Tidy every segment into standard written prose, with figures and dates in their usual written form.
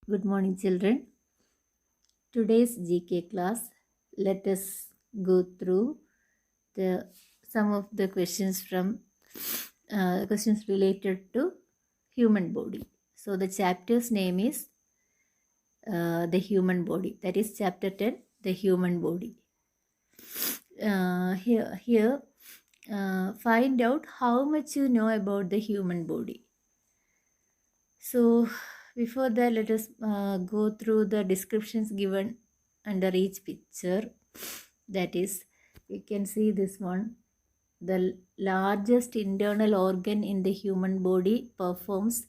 Good morning, children. Today's GK class, let us go through the some of the questions from questions related to human body. So the chapter's name is the human body. That is chapter 10, the human body. Here, find out how much you know about the human body. So before that, let us go through the descriptions given under each picture. That is, you can see this one. The largest internal organ in the human body performs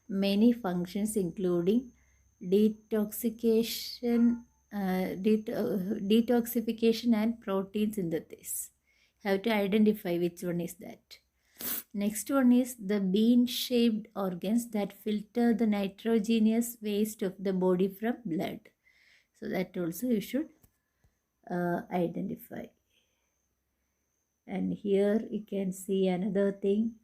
many functions including detoxification and protein synthesis. Have to identify which one is that. Next one is the bean-shaped organs that filter the nitrogenous waste of the body from blood. So that also you should identify. And here you can see another thing.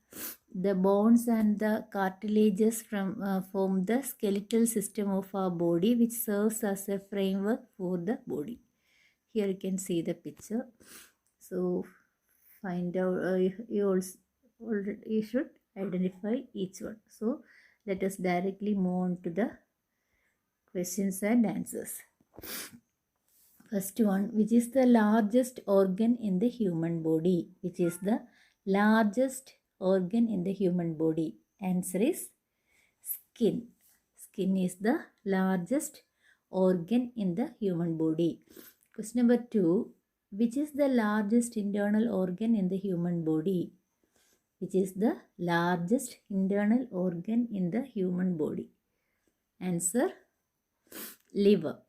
The bones and the cartilages form the skeletal system of our body, which serves as a framework for the body. Here you can see the picture. So find out, you should identify each one. So let us directly move on to the questions and answers. First one, which is the largest organ in the human body? Which is the largest organ in the human body? Answer is skin. Skin is the largest organ in the human body. Question number 2, which is the largest internal organ in the human body? Which is the largest internal organ in the human body? Answer, liver.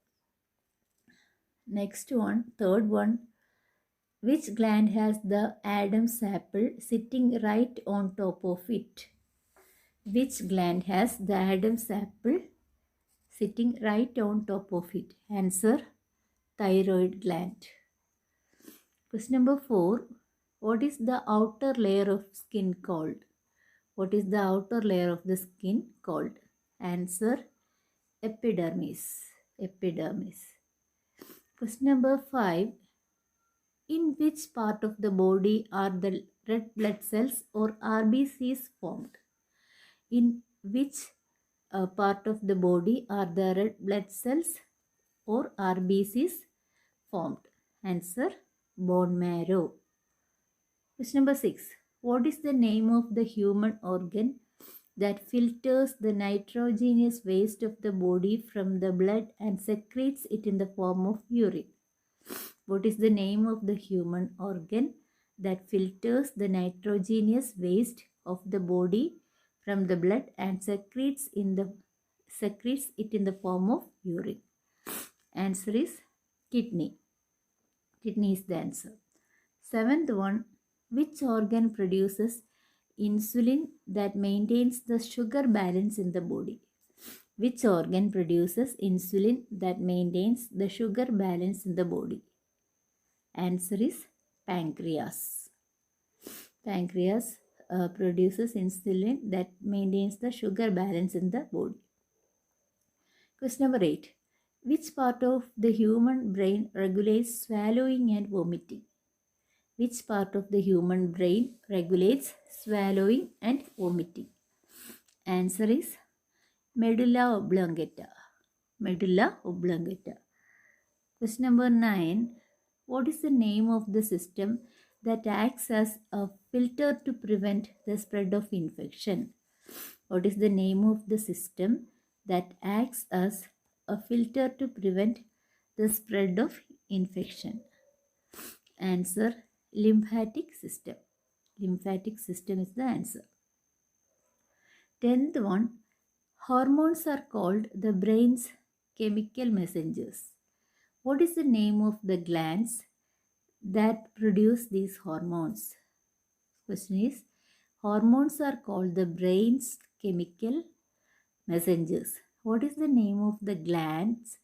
Next one, third one, which gland has the Adam's apple sitting right on top of it? Which gland has the Adam's apple sitting right on top of it? Answer, thyroid gland. Question number 4, what is the outer layer of skin called? What is the outer layer of the skin called? Answer, epidermis. Epidermis. Question number 5, in which part of the body are the red blood cells or RBCs formed? In which part of the body are the red blood cells or RBCs formed? Answer, bone marrow. Question number 6. What is the name of the human organ that filters the nitrogenous waste of the body from the blood and secretes it in the form of urine? What is the name of the human organ that filters the nitrogenous waste of the body from the blood and secretes it in the form of urine? Answer is kidney. Kidney is the answer. Seventh one, which organ produces insulin that maintains the sugar balance in the body? Which organ produces insulin that maintains the sugar balance in the body? Answer is pancreas. Pancreas produces insulin that maintains the sugar balance in the body. Question number 8. Which part of the human brain regulates swallowing and vomiting? Which part of the human brain regulates swallowing and vomiting? Answer is medulla oblongata. Medulla oblongata. Question number 9. What is the name of the system that acts as a filter to prevent the spread of infection? What is the name of the system that acts as a filter to prevent the spread of infection? Answer, lymphatic system. Lymphatic system is the answer. 10th one, hormones are called the brain's chemical messengers. What is the name of the glands that produce these hormones? Question is, hormones are called the brain's chemical messengers. What is the name of the glands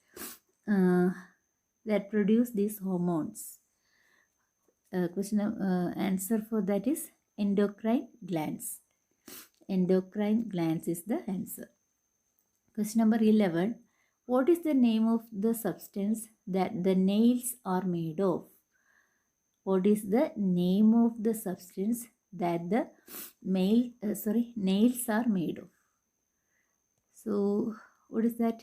that produce these hormones? Answer for that is endocrine glands. Endocrine glands is the answer. Question number 11. What is the name of the substance that the nails are made of? What is the name of the substance that the nails are made of? So, what is that?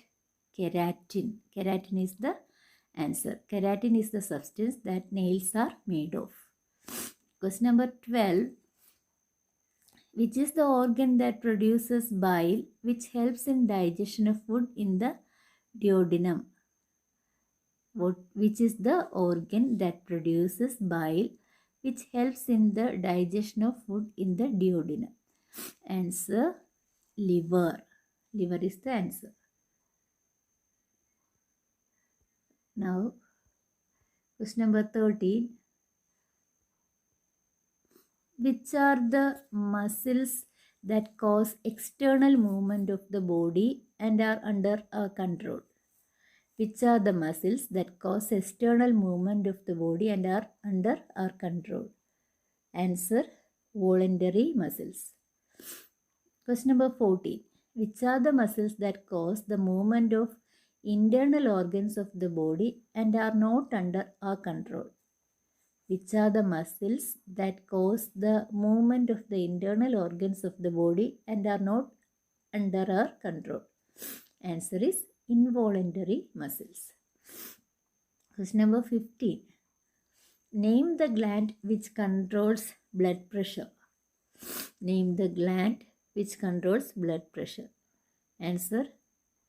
Keratin. Keratin is the answer. Keratin is the substance that nails are made of. Question number 12. Which is the organ that produces bile which helps in digestion of food in the duodenum? Which is the organ that produces bile which helps in the digestion of food in the duodenum? Answer, liver. Liver is the answer. Now, question number 13. Which are the muscles that cause external movement of the body and are under our control? Which are the muscles that cause external movement of the body and are under our control? Answer, voluntary muscles. Question number 14. Which are the muscles that cause the movement of internal organs of the body and are not under our control? Which are the muscles that cause the movement of the internal organs of the body and are not under our control? Answer is involuntary muscles. Question number 15. Name the gland which controls blood pressure. Name the gland which controls blood pressure. Answer,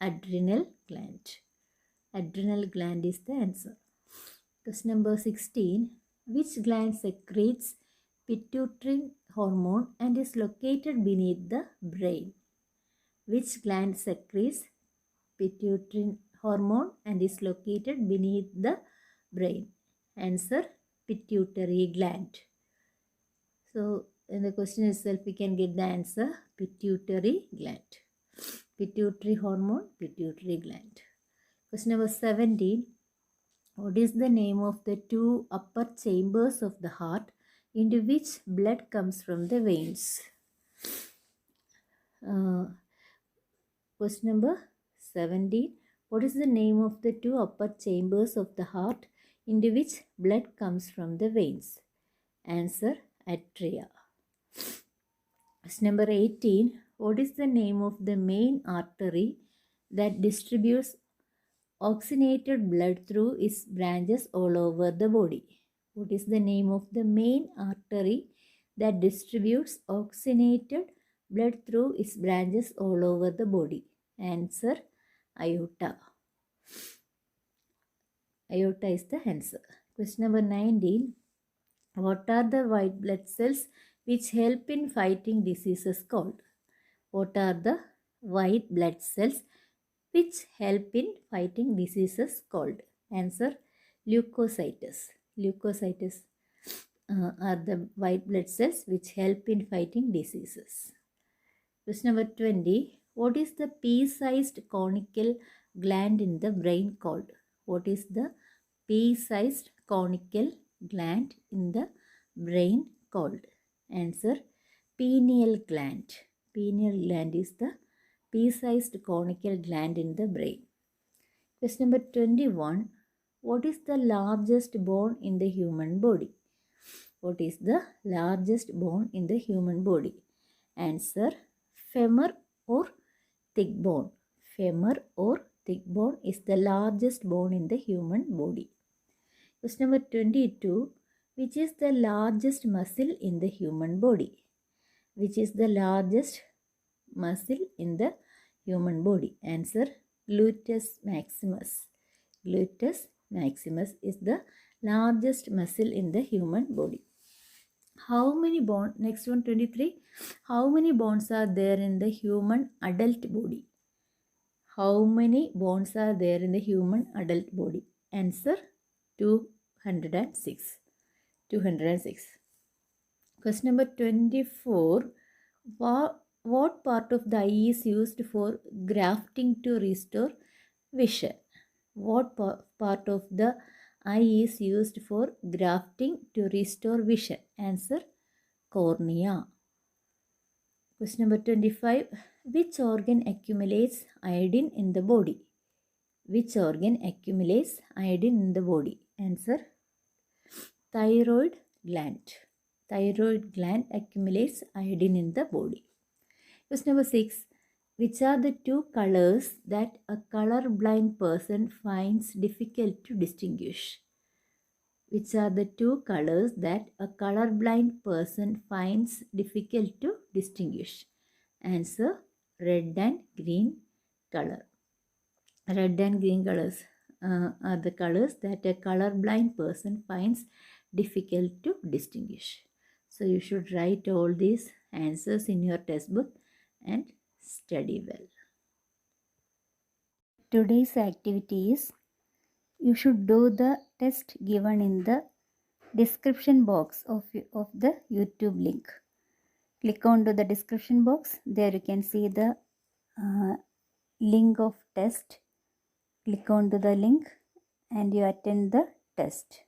adrenal gland. Adrenal gland is the answer. Question number 16. Which gland secretes pituitary hormone and is located beneath the brain? Which gland secretes pituitary hormone and is located beneath the brain? Answer, pituitary gland. So, in the question itself, we can get the answer, pituitary gland. Pituitary hormone, pituitary gland. Question number 17. What is the name of the two upper chambers of the heart into which blood comes from the veins? Question number 17. What is the name of the two upper chambers of the heart into which blood comes from the veins? Answer, atria. Question number 18. What is the name of the main artery that distributes oxygenated blood through its branches all over the body? What is the name of the main artery that distributes oxygenated blood through its branches all over the body? Answer, aorta. Aorta is the answer. Question number 19. What are the white blood cells which help in fighting diseases called? What are the white blood cells which help in fighting diseases called? Answer, leukocytes. Leukocytes are the white blood cells which help in fighting diseases. Question number 20. What is the pea-sized conical gland in the brain called? What is the pea-sized conical gland in the brain called? Answer, pineal gland. Pineal gland is the pea-sized conical gland in the brain. Question number 21. What is the largest bone in the human body? What is the largest bone in the human body? Answer, femur or thick bone. Femur or thick bone is the largest bone in the human body. Question number 22. Which is the largest muscle in the human body? Which is the largest muscle in the human body? Answer, gluteus maximus. Gluteus maximus is the largest muscle in the human body. How many bones? Next one, 23. How many bones are there in the human adult body? How many bones are there in the human adult body? Answer, 206. 206. Question number 24. What part of the eye is used for grafting to restore vision? What part of the eye is used for grafting to restore vision? Answer, cornea. Question number 25. Which organ accumulates iodine in the body? Which organ accumulates iodine in the body? Answer, thyroid gland. Thyroid gland accumulates iodine in the body. Question number 6. Which are the two colors that a color-blind person finds difficult to distinguish? Which are the two colors that a color-blind person finds difficult to distinguish? Answer, red and green color. Red and green colors are the colors that a color-blind person finds difficult to distinguish. So you should write all these answers in your textbook and study well. Today's activity is, you should do the test given in the description box of the YouTube link. Click on to the description box. There you can see the link of test. Click on to the link and you attend the test.